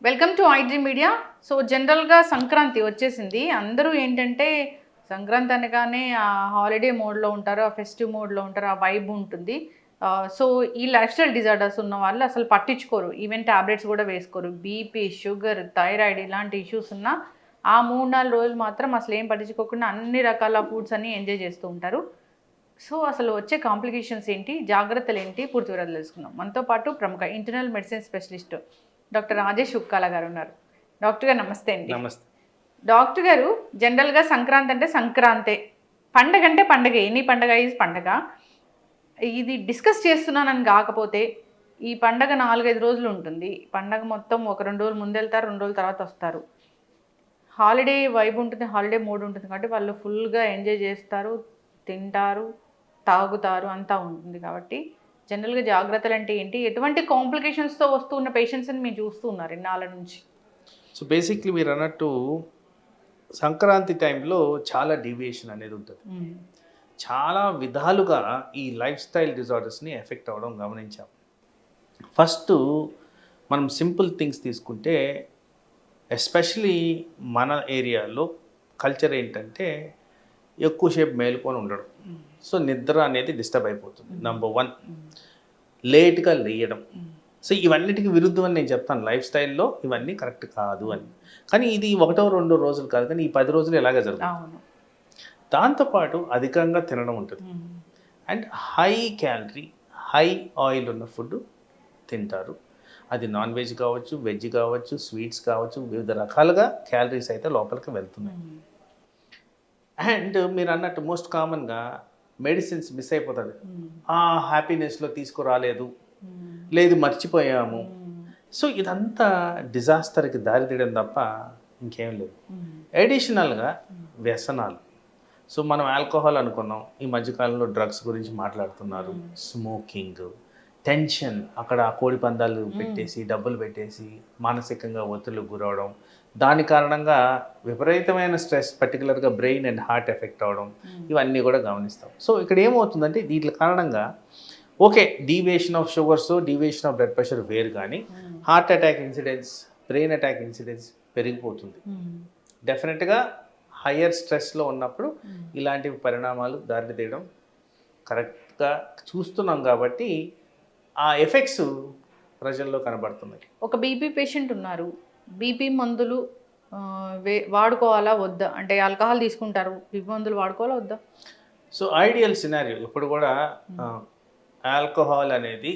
Welcome to iDream media. So జనరల్గా సంక్రాంతి వచ్చేసింది. అందరూ ఏంటంటే సంక్రాంతి అనగానే ఆ హాలిడే మోడ్లో ఉంటారు, ఆ ఫెస్టివ్ మోడ్లో ఉంటారు, ఆ వైబ్ ఉంటుంది. సో ఈ లైఫ్ స్టైల్ డిజార్డర్స్ ఉన్న వాళ్ళు అసలు పట్టించుకోరు, ఈవెన్ ట్యాబ్లెట్స్ కూడా వేసుకోరు. బీపీ, షుగర్, థైరాయిడ్ ఇలాంటి ఇష్యూస్ ఉన్న ఆ 3-4 రోజులు మాత్రం అసలు ఏం పట్టించుకోకుండా అన్ని రకాల ఫుడ్స్ అన్ని ఎంజాయ్ చేస్తూ ఉంటారు. సో అసలు వచ్చే కాంప్లికేషన్స్ ఏంటి, జాగ్రత్తలు ఏంటి, పూర్తి వివరాలు తెలుసుకుందాం. మనతో పాటు ప్రముఖ internal medicine specialist doctor Rajesh Ukkala గారు ఉన్నారు. డాక్టర్ గారు నమస్తే అండి. నమస్తే. డాక్టర్ గారు, జనరల్గా సంక్రాంతి అంటే సంక్రాంతే, పండగ అంటే పండగ, ఎనీ పండగ ఈజ్ పండగ. ఇది డిస్కస్ చేస్తున్నానని కాకపోతే ఈ పండగ 4-5 రోజులు ఉంటుంది. పండగ మొత్తం ఒక 2 రోజులు ముందు వెళ్తారు, 2 రోజుల తర్వాత వస్తారు. హాలిడే వైబ్ ఉంటుంది, హాలిడే మూడ్ ఉంటుంది కాబట్టి వాళ్ళు ఫుల్గా ఎంజాయ్ చేస్తారు, తింటారు, తాగుతారు, అంతా ఉంటుంది. కాబట్టి జనరల్గా జాగ్రత్తలు అంటే ఏంటి, ఎటువంటి కాంప్లికేషన్స్తో వస్తున్న పేషెంట్స్ని మీరు చూస్తూ ఉన్నారు ఇన్నాళ్ళ నుంచి? సో బేసిక్లీ మీరు అన్నట్టు సంక్రాంతి టైంలో చాలా డీవియేషన్ అనేది ఉంటుంది. చాలా విధాలుగా ఈ లైఫ్ స్టైల్ డిజార్డర్స్ని ఎఫెక్ట్ అవ్వడం గమనించాం. ఫస్ట్ మనం సింపుల్ థింగ్స్ తీసుకుంటే, ఎస్పెషలీ మన ఏరియాలో కల్చర్ ఏంటంటే ఎక్కువసేపు మేలుకొని ఉండడం. సో నిద్ర అనేది డిస్టర్బ్ అయిపోతుంది. నంబర్ 1, లేట్గా లేయడం. సో ఇవన్నిటికి విరుద్ధం అని నేను చెప్తాను. లైఫ్ స్టైల్లో ఇవన్నీ కరెక్ట్ కాదు అని. కానీ ఇది 1-2 రోజులు కాదు, కానీ ఈ 10 రోజులు ఎలాగ జరుగుతుంది. దాంతోపాటు అధికంగా తినడం ఉంటుంది. And high calorie, high oil ఉన్న ఫుడ్ తింటారు. అది నాన్ వెజ్ కావచ్చు, వెజ్ కావచ్చు, స్వీట్స్ కావచ్చు, వివిధ రకాలుగా క్యాలరీస్ అయితే లోపలికి వెళ్తున్నాయి. అండ్ మీరు అన్నట్టు మోస్ట్ కామన్గా మెడిసిన్స్ మిస్ అయిపోతుంది. ఆ హ్యాపీనెస్లో తీసుకురాలేదు, లేదు మర్చిపోయాము. సో ఇదంతా డిజాస్టర్కి దారితీయడం తప్ప ఇంకేం లేదు. అడిషనల్గా వ్యసనాలు. సో మనం ఆల్కహాల్ అనుకున్నాం, ఈ మధ్యకాలంలో డ్రగ్స్ గురించి మాట్లాడుతున్నారు. స్మోకింగ్, టెన్షన్, అక్కడ కోడి పందాలు పెట్టేసి డబ్బులు పెట్టేసి మానసికంగా ఒత్తిడికి గురవడం, దాని కారణంగా విపరీతమైన స్ట్రెస్, పర్టికులర్గా బ్రెయిన్ అండ్ హార్ట్ ఎఫెక్ట్ అవ్వడం, ఇవన్నీ కూడా గమనిస్తాం. సో ఇక్కడ ఏమవుతుందంటే వీటి కారణంగా okay, deviation of sugars, deviation of blood pressure వేరు, కానీ heart attack incidents, brain attack incidents పెరిగిపోతుంది. డెఫినెట్గా హయ్యర్ స్ట్రెస్లో ఉన్నప్పుడు ఇలాంటి పరిణామాలు దారి తీయడం కరెక్ట్గా చూస్తున్నాం. కాబట్టి ఆ ఎఫెక్ట్స్ ప్రజల్లో కనబడుతున్నాయి. ఒక బీపీ పేషెంట్ ఉన్నారు, బీపీ మందులు వాడుకోవాలా వద్దా? అంటే ఆల్కహాల్ తీసుకుంటారు, బీపీ మందులు వాడుకోవాలా వద్దా? సో ఐడియల్ సినారియో ఎప్పుడు కూడా ఆల్కహాల్ అనేది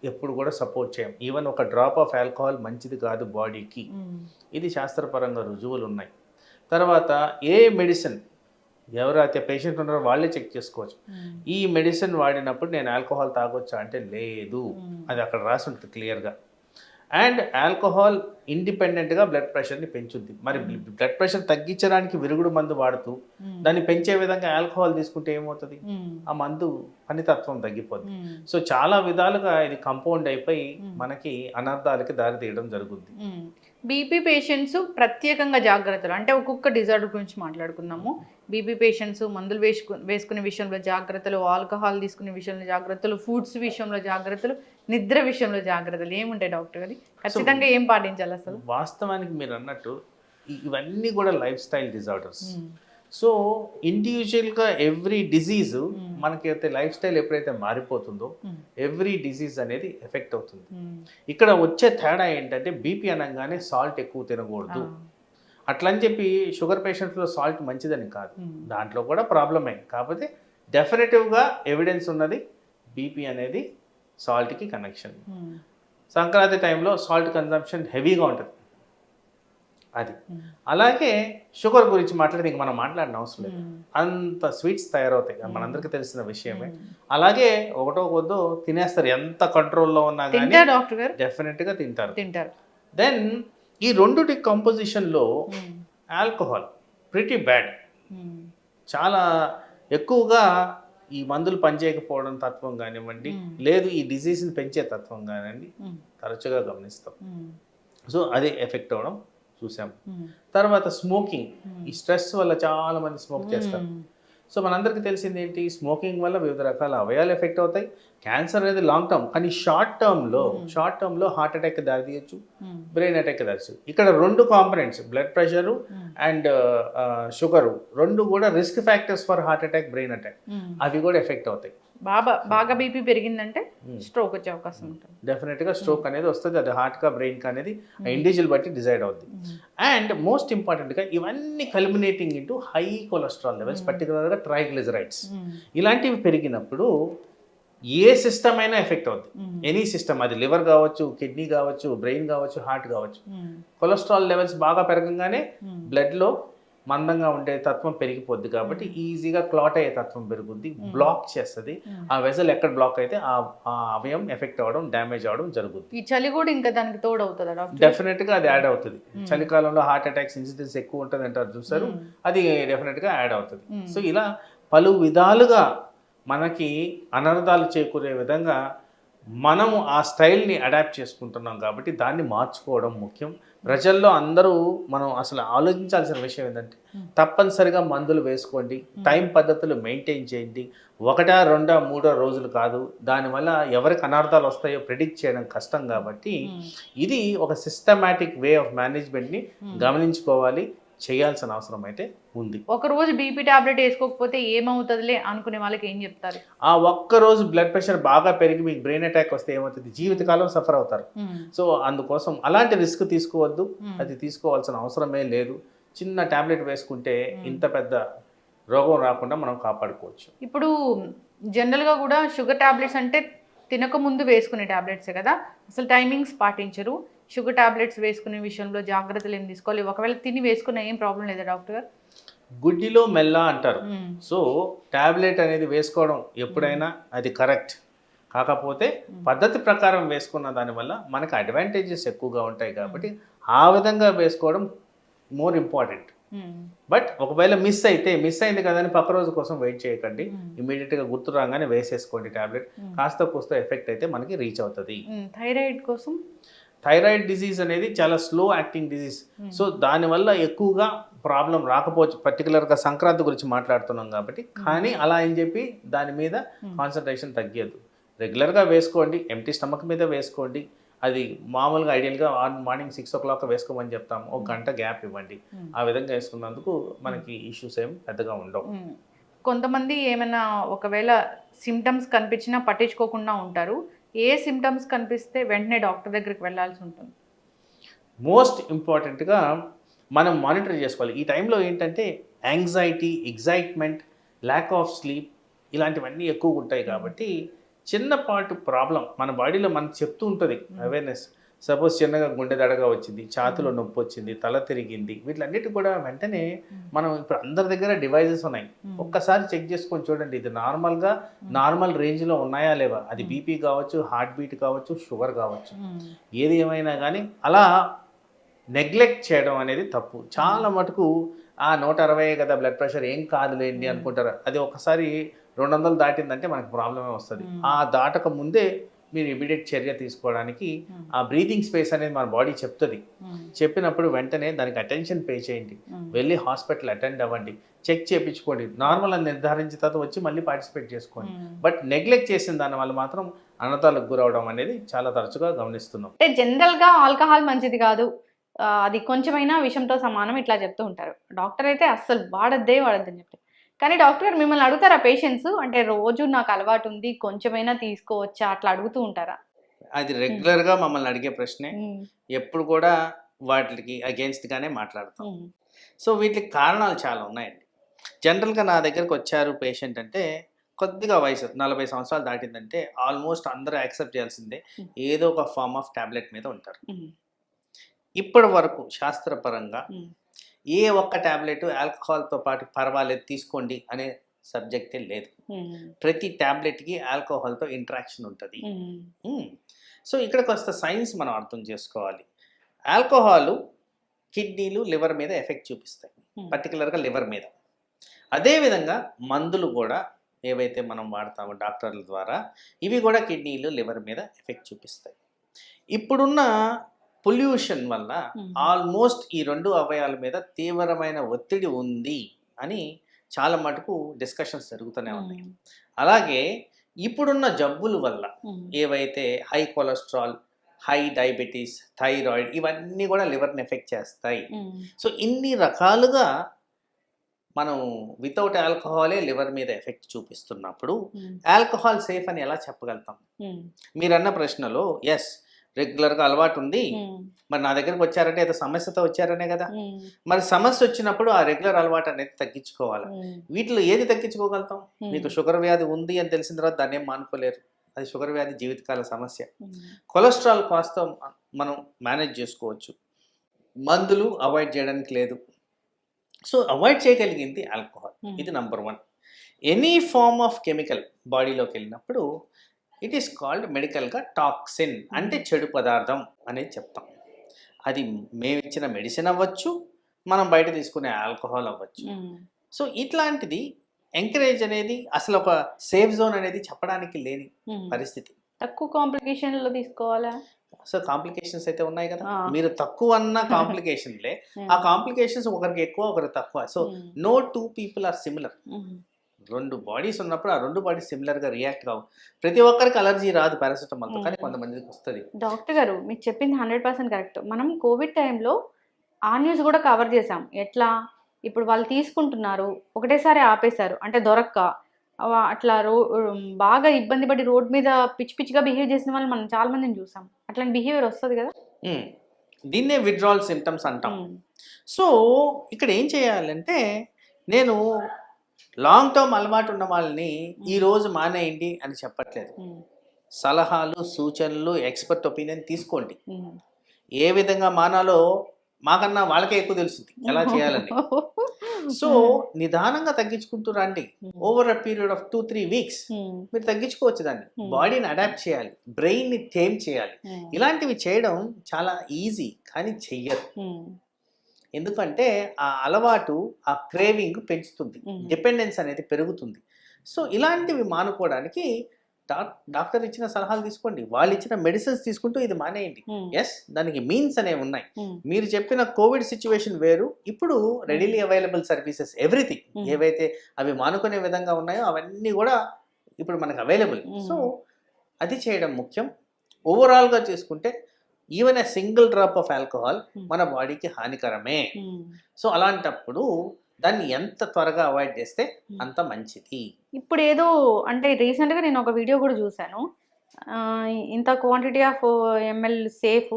ఎప్పుడు కూడా సపోర్ట్ చేయం. ఈవెన్ ఒక డ్రాప్ ఆఫ్ ఆల్కహాల్ మంచిది కాదు బాడీకి. ఇది శాస్త్రపరంగా రుజువులు ఉన్నాయి. తర్వాత ఏ మెడిసిన్ ఎవరైతే పేషెంట్ ఉన్నారో వాళ్ళే చెక్ చేసుకోవచ్చు. ఈ మెడిసిన్ వాడినప్పుడు నేను ఆల్కహాల్ తాగొచ్చా అంటే లేదు, అది అక్కడ రాసి ఉంటుంది క్లియర్గా. అండ్ ఆల్కహాల్ ఇండిపెండెంట్గా బ్లడ్ ప్రెషర్ని పెంచుద్ది. మరి బ్లడ్ ప్రెషర్ తగ్గించడానికి విరుగుడు మందు వాడుతూ దాన్ని పెంచే విధంగా ఆల్కహాల్ తీసుకుంటే ఏమవుతుంది? ఆ మందు పనితత్వం తగ్గిపోద్ది. సో చాలా విధాలుగా ఇది కంపౌండ్ అయిపోయి మనకి అనర్థాలకి దారి తీయడం జరుగుద్ది. బీపీ పేషెంట్స్ ప్రత్యేకంగా జాగ్రత్తలు అంటే ఒక్కొక్క డిజార్డర్ గురించి మాట్లాడుకుందాము. బీపీ పేషెంట్స్ మందులు వేసుకునే విషయంలో జాగ్రత్తలు, ఆల్కహాల్ తీసుకునే విషయంలో జాగ్రత్తలు, ఫుడ్స్ విషయంలో జాగ్రత్తలు, నిద్ర విషయంలో జాగ్రత్తలు ఏముంటాయి డాక్టర్ గారి? ఖచ్చితంగా ఏం పాటించాలి అసలు? వాస్తవానికి మీరు అన్నట్టు ఇవన్నీ కూడా లైఫ్ స్టైల్ డిజార్డర్స్. సో ఇండివిజువల్గా ఎవ్రీ డిజీజ్ మనకైతే లైఫ్ స్టైల్ ఎప్పుడైతే మారిపోతుందో ఎవ్రీ డిజీజ్ అనేది ఎఫెక్ట్ అవుతుంది. ఇక్కడ వచ్చే తేడా ఏంటంటే బీపీ అనగానే సాల్ట్ ఎక్కువ తినకూడదు అట్లని చెప్పి షుగర్ పేషెంట్స్లో సాల్ట్ మంచిదని కాదు, దాంట్లో కూడా ప్రాబ్లమే. కాకపోతే డెఫినెటివ్గా ఎవిడెన్స్ ఉన్నది బీపీ అనేది సాల్ట్కి కనెక్షన్. సంక్రాంతి టైంలో సాల్ట్ కన్జంప్షన్ హెవీగా ఉంటుంది. అది అలాగే షుగర్ గురించి మాట్లాడితే ఇంక మనం మాట్లాడిన అవసరం లేదు, అంత స్వీట్స్ తయారవుతాయి, మనందరికీ తెలిసిన విషయమే. అలాగే ఒకటో కొద్దో తినేస్తారు, ఎంత కంట్రోల్లో ఉన్నా కానీ డెఫినెట్గా తింటారు. దెన్ ఈ రెండుటి కంపోజిషన్లో ఆల్కహాల్ ప్రిటీ బ్యాడ్. చాలా ఎక్కువగా ఈ మందులు పనిచేయకపోవడం తత్వం కానివ్వండి, లేదు ఈ డిజీజ్ని పెంచే తత్వం కానివ్వండి తరచుగా గమనిస్తాం. సో అదే ఎఫెక్ట్ అవ్వడం చూసాం. తర్వాత స్మోకింగ్, ఈ స్ట్రెస్ వల్ల చాలా మంది స్మోక్ చేస్తారు. సో మనందరికీ తెలిసింది ఏంటి, స్మోకింగ్ వల్ల వివిధ రకాల అవయాలు ఎఫెక్ట్ అవుతాయి. క్యాన్సర్ అనేది లాంగ్ టర్మ్, కానీ షార్ట్ టర్మ్లో హార్ట్ అటాక్ దారి తీయచ్చు, బ్రెయిన్ అటాక్ దారి. ఇక్కడ 2 components, blood pressure and sugar, 2 కూడా risk factors for heart attack, brain attack. అవి కూడా ఎఫెక్ట్ అవుతాయి. బాగా బీపీ పెరిగిందంటే స్ట్రోక్ వచ్చే అవకాశం ఉంటుంది. డెఫినెట్గా స్ట్రోక్ అనేది వస్తుంది. అది హార్ట్కా బ్రెయిన్కా అనేది ఇండివిజువల్ బట్టి డిసైడ్ అవుతుంది. అండ్ మోస్ట్ ఇంపార్టెంట్గా ఇవన్నీ culminating into high cholesterol levels, పర్టికులర్గా ట్రైగ్లిజరైడ్స్. ఇలాంటివి పెరిగినప్పుడు ఏ సిస్టమ్ అయినా ఎఫెక్ట్ అవుతుంది. ఎనీ సిస్టమ్, అది లివర్ కావచ్చు, కిడ్నీ కావచ్చు, బ్రెయిన్ కావచ్చు, హార్ట్ కావచ్చు. కొలెస్ట్రాల్ లెవెల్స్ బాగా పెరగంగానే బ్లడ్లో మందంగా ఉండే తత్వం పెరిగిపోద్ది, కాబట్టి ఈజీగా క్లాట్ అయ్యే తత్వం పెరుగుద్ది, బ్లాక్ చేస్తుంది. ఆ వెజల్ ఎక్కడ బ్లాక్ అయితే ఆ అవయం ఎఫెక్ట్ అవ్వడం, డ్యామేజ్ అవ్వడం జరుగుద్ది. ఈ చలి కూడా ఇంకా దానికి తోడు అవుతుంది డాక్టర్? డెఫినెట్గా అది యాడ్ అవుతుంది. చలికాలంలో హార్ట్ అటాక్స్ ఇన్సిడెన్స్ ఎక్కువ ఉంటుంది అంటారు చూసారు, అది డెఫినెట్గా యాడ్ అవుతుంది. సో ఇలా పలు విధాలుగా మనకి అనర్థాలు చేకూరే విధంగా మనము ఆ స్టైల్ని అడాప్ట్ చేసుకుంటున్నాం, కాబట్టి దాన్ని మార్చుకోవడం ముఖ్యం. ప్రజల్లో అందరూ మనం అసలు ఆలోచించాల్సిన విషయం ఏంటంటే, తప్పనిసరిగా మందులు వేసుకోండి, టైం పద్ధతులు మెయింటైన్ చేయండి. 1, 2, 3 రోజులు కాదు. దానివల్ల ఎవరికి అనార్థాలు వస్తాయో ప్రిడిక్ట్ చేయడం కష్టం, కాబట్టి ఇది ఒక సిస్టమాటిక్ వే ఆఫ్ మేనేజ్మెంట్ని గమనించుకోవాలి, చేయాల్సిన అవసరం అయితే ఉంది. ఒక రోజు బీపీ టాబ్లెట్ వేసుకోకపోతే ఏమవుతుందిలే అనుకునే వాళ్ళకి ఏం చెప్తారు? ఆ ఒక్కరోజు బ్లడ్ ప్రెషర్ బాగా పెరిగి మీకు బ్రెయిన్ అటాక్ వస్తే ఏమవుతుంది, జీవితకాలం సఫర్ అవుతారు. సో అందుకోసం అలాంటి రిస్క్ తీసుకోవద్దు, అది తీసుకోవాల్సిన అవసరమే లేదు. చిన్న టాబ్లెట్ వేసుకుంటే ఇంత పెద్ద రోగం రాకుండా మనం కాపాడుకోవచ్చు. ఇప్పుడు జనరల్గా కూడా షుగర్ టాబ్లెట్స్ అంటే తినకముందు వేసుకునే టాబ్లెట్సే కదా, అసలు టైమింగ్స్ పాటించరు. షుగర్ టాబ్లెట్స్ వేసుకునే విషయంలో జాగ్రత్తలు ఏం తీసుకోవాలి? ఒకవేళ తిని వేసుకున్న ఏం ప్రాబ్లం లేదా డాక్టర్ గారు? గుడ్డిలో మెల్ల అంటారు. సో టాబ్లెట్ అనేది వేసుకోవడం ఎప్పుడైనా అది కరెక్ట్, కాకపోతే పద్ధతి ప్రకారం వేసుకున్న దానివల్ల మనకు అడ్వాంటేజెస్ ఎక్కువగా ఉంటాయి, కాబట్టి ఆ విధంగా వేసుకోవడం మోర్ ఇంపార్టెంట్. బట్ ఒకవేళ మిస్ అయింది కదా అని పక్క రోజు కోసం వెయిట్ చేయకండి, ఇమీడియట్గా గుర్తు రాగానే వేసేసుకోండి టాబ్లెట్. కాస్త కూస్త ఎఫెక్ట్ అయితే మనకి రీచ్ అవుతుంది. థైరాయిడ్ కోసం, థైరాయిడ్ డిజీజ్ అనేది చాలా స్లో యాక్టింగ్ డిజీజ్. సో దానివల్ల ఎక్కువగా ప్రాబ్లం రాకపోవచ్చు, పర్టికులర్గా సంక్రాంతి గురించి మాట్లాడుతున్నాం కాబట్టి. కానీ అలా అని చెప్పి దాని మీద కాన్సన్ట్రేషన్ తగ్గదు. రెగ్యులర్గా వేసుకోండి, ఎంటీ స్టమక్ మీద వేసుకోండి. అది మామూలుగా ఐడియల్గా మార్నింగ్ 6 o'clock వేసుకోమని చెప్తాము, 1 గంట గ్యాప్ ఇవ్వండి. ఆ విధంగా వేసుకున్నందుకు మనకి ఇష్యూస్ ఏం పెద్దగా ఉండవు. కొంతమంది ఏమైనా ఒకవేళ సిమ్టమ్స్ కనిపించినా పట్టించుకోకుండా ఉంటారు. ఏ సిమ్టమ్స్ కనిపిస్తే వెంటనే డాక్టర్ దగ్గరికి వెళ్ళాల్సి ఉంటుంది? మోస్ట్ ఇంపార్టెంట్గా మనం మానిటర్ చేసుకోవాలి. ఈ టైంలో ఏంటంటే anxiety, excitement, lack of sleep ఇలాంటివన్నీ ఎక్కువగా ఉంటాయి, కాబట్టి చిన్నపాటు ప్రాబ్లం మన బాడీలో మనకు చెప్తూ ఉంటుంది అవేర్నెస్. సపోజ్ చిన్నగా గుండె దడగా వచ్చింది, ఛాతిలో నొప్పి వచ్చింది, తల తిరిగింది, వీటిలన్నిటి కూడా వెంటనే మనం ఇప్పుడు అందరి దగ్గర డివైజెస్ ఉన్నాయి, ఒక్కసారి చెక్ చేసుకొని చూడండి, ఇది నార్మల్ రేంజ్లో ఉన్నాయా లేవా. అది బీపీ కావచ్చు, హార్ట్ బీట్ కావచ్చు, షుగర్ కావచ్చు, ఏది ఏమైనా కానీ అలా నెగ్లెక్ట్ చేయడం అనేది తప్పు. చాలా మటుకు 160 కదా బ్లడ్ ప్రెషర్ ఏం కాదులేండి అనుకుంటారు. అది ఒకసారి 200 దాటిందంటే మనకు ప్రాబ్లమే వస్తుంది. ఆ దాటక ముందే మీరు ఇమీడియట్ చర్య తీసుకోవడానికి ఆ బ్రీతింగ్ స్పేస్ అనేది మన బాడీ చెప్తుంది. చెప్పినప్పుడు వెంటనే దానికి అటెన్షన్ పే చేయండి, వెళ్ళి హాస్పిటల్ అటెండ్ అవ్వండి, చెక్ చేయించుకోండి, నార్మల్ అని నిర్ధారించిన తర్వాత వచ్చి మళ్ళీ పార్టిసిపేట్ చేసుకోండి. బట్ నెగ్లెక్ట్ చేసిన దానివల్ల మాత్రం అనర్థాలకు గురవడం అనేది చాలా తరచుగా గమనిస్తున్నాం. అంటే జనరల్గా ఆల్కహాల్ మంచిది కాదు, అది కొంచెమైనా విషంతో సమానం ఇట్లా చెప్తూ ఉంటారు. డాక్టర్ అయితే అస్సలు వాడద్దని చెప్తారు. కానీ డాక్టర్ గారు మిమ్మల్ని అడుగుతారా పేషెంట్స్, అంటే రోజు నాకు అలవాటు ఉంది కొంచెమైనా తీసుకోవచ్చా, అట్లా అడుగుతూ ఉంటారా? అది రెగ్యులర్గా మమ్మల్ని అడిగే ప్రశ్నే. ఎప్పుడు కూడా వాటికి అగేన్స్ట్గానే మాట్లాడతాం. సో వీటికి కారణాలు చాలా ఉన్నాయండి. జనరల్గా నా దగ్గరకు వచ్చారు పేషెంట్ అంటే కొద్దిగా వయసు 40 సంవత్సరాలు దాటిందంటే ఆల్మోస్ట్ అందరూ యాక్సెప్ట్ చేయాల్సిందే, ఏదో ఒక ఫార్మ్ ఆఫ్ టాబ్లెట్ మీద ఉంటారు. ఇప్పటి వరకు శాస్త్రపరంగా ఏ ఒక్క టాబ్లెట్ ఆల్కహాల్తో పాటు పర్వాలేదు తీసుకోండి అనే సబ్జెక్టే లేదు. ప్రతి టాబ్లెట్కి ఆల్కహాల్తో ఇంటరాక్షన్ ఉంటుంది. సో ఇక్కడ కొంత సైన్స్ మనం అర్థం చేసుకోవాలి. ఆల్కహాల్ కిడ్నీలు, లివర్ మీద ఎఫెక్ట్ చూపిస్తాయి, పర్టికులర్గా లివర్ మీద. అదేవిధంగా మందులు కూడా ఏవైతే మనం వాడతామో డాక్టర్ల ద్వారా, ఇవి కూడా కిడ్నీలు, లివర్ మీద ఎఫెక్ట్ చూపిస్తాయి. ఇప్పుడున్న పొల్యూషన్ వల్ల ఆల్మోస్ట్ ఈ 2 అవయవాల మీద తీవ్రమైన ఒత్తిడి ఉంది అని చాలా మటుకు డిస్కషన్స్ జరుగుతూనే ఉన్నాయి. అలాగే ఇప్పుడున్న జబ్బుల వల్ల ఏవైతే high cholesterol, high diabetes, thyroid ఇవన్నీ కూడా లివర్ని ఎఫెక్ట్ చేస్తాయి. సో ఇన్ని రకాలుగా మనం వితౌట్ ఆల్కహాలే లివర్ మీద ఎఫెక్ట్ చూపిస్తున్నప్పుడు ఆల్కహాల్ సేఫ్ అని ఎలా చెప్పగలుగుతాం? మీరన్న ప్రశ్నలో ఎస్ రెగ్యులర్గా అలవాటు ఉంది, మరి నా దగ్గరకు వచ్చారంటే ఏదో సమస్యతో వచ్చారనే కదా. మరి సమస్య వచ్చినప్పుడు ఆ రెగ్యులర్ అలవాటు అనేది తగ్గించుకోవాలి. వీటిలో ఏది తగ్గించుకోగలుగుతాం? మీకు షుగర్ వ్యాధి ఉంది అని తెలిసిన తర్వాత దాన్ని ఏం మానుకోలేరు, అది షుగర్ వ్యాధి జీవితకాల సమస్య. కొలెస్ట్రాల్ కాస్త మనం మేనేజ్ చేసుకోవచ్చు, మందులు అవాయిడ్ చేయడానికి లేదు. సో అవాయిడ్ చేయగలిగింది ఆల్కహాల్, ఇది number 1. Any form of chemical బాడీలోకి వెళ్ళినప్పుడు ఇట్ ఈస్ కాల్డ్ మెడికల్గా టాక్సిన్, అంటే చెడు పదార్థం అనేది చెప్తాం. అది మేము ఇచ్చిన మెడిసిన్ అవ్వచ్చు, మనం బయట తీసుకునే ఆల్కహాల్ అవ్వచ్చు. సో ఇట్లాంటిది ఎంకరేజ్ అనేది అసలు ఒక సేఫ్ జోన్ అనేది చెప్పడానికి లేని పరిస్థితి. తక్కువ కాంప్లికేషన్లో తీసుకోవాలా? సో కాంప్లికేషన్స్ అయితే ఉన్నాయి కదా, మీరు తక్కువ అన్న కాంప్లికేషన్లే. ఆ కాంప్లికేషన్స్ ఒకరికి ఎక్కువ ఒకరికి తక్కువ. So no 2 people are similar. 2 bodies ఉన్నప్పుడు ఆ 2 బాడీస్ సిమిలర్గా రియాక్ట్ కావు. ప్రతి ఒక్కరికి అలర్జీ రాదు పారాసిటమాల్తో, కానీ కొంతమందికి వస్తుంది. డాక్టర్ గారు మీరు చెప్పింది 100% కరెక్ట్. మనం కోవిడ్ టైంలో ఆ న్యూస్ కూడా కవర్ చేసాం. ఎట్లా ఇప్పుడు వాళ్ళు తీసుకుంటున్నారు, ఒకటేసారి ఆపేశారు, అంటే దొరక్క అట్లా బాగా ఇబ్బంది పడి రోడ్ మీద పిచ్చి పిచ్చిగా బిహేవ్ చేసిన వాళ్ళు మనం చాలా మందిని చూసాం. అట్లాంటి బిహేవియర్ వస్తుంది కదా, దీన్నే విత్డ్రావల్ సిమ్టమ్స్ అంటాం. సో ఇక్కడ ఏం చేయాలంటే, నేను లాంగ్ టర్మ్ అలవాటు ఉన్న వాళ్ళని ఈరోజు మానేయండి అని చెప్పట్లేదు. సలహాలు, సూచనలు, ఎక్స్పర్ట్ ఒపీనియన్ తీసుకోండి. ఏ విధంగా మానాలో మాకన్నా వాళ్ళకే ఎక్కువ తెలుస్తుంది ఎలా చేయాలని. సో నిదానంగా తగ్గించుకుంటూ రండి. Over a period of 2-3 weeks మీరు తగ్గించుకోవచ్చు. దాన్ని బాడీని అడాప్ట్ చేయాలి, బ్రెయిన్ని టేమ్ చేయాలి. ఇలాంటివి చేయడం చాలా ఈజీ, కానీ చెయ్యరు. ఎందుకంటే ఆ అలవాటు, ఆ క్రేవింగ్ పెంచుతుంది, డిపెండెన్స్ అనేది పెరుగుతుంది. సో ఇలాంటివి మానుకోవడానికి డాక్టర్ ఇచ్చిన సలహాలు తీసుకోండి, వాళ్ళు ఇచ్చిన మెడిసిన్స్ తీసుకుంటూ ఇది మానేయండి. ఎస్, దానికి మీన్స్ అనేవి ఉన్నాయి. మీరు చెప్పిన కోవిడ్ సిచ్యువేషన్ వేరు, ఇప్పుడు రెడీలీ అవైలబుల్ సర్వీసెస్ ఎవ్రీథింగ్ ఏవైతే అవి మానుకునే విధంగా ఉన్నాయో అవన్నీ కూడా ఇప్పుడు మనకు అవైలబుల్. సో అది చేయడం ముఖ్యం. ఓవరాల్గా చేసుకుంటే even a single drop of alcohol మన బాడీకి హానికరమే. సో అలాంటప్పుడు దాన్ని ఎంత త్వరగా అవాయిడ్ చేస్తే అంత మంచిది. ఇప్పుడు ఏదో అంటే రీసెంట్గా నేను ఒక వీడియో కూడా చూశాను, ఇంత క్వాంటిటీ ఆఫ్ ml సేఫ్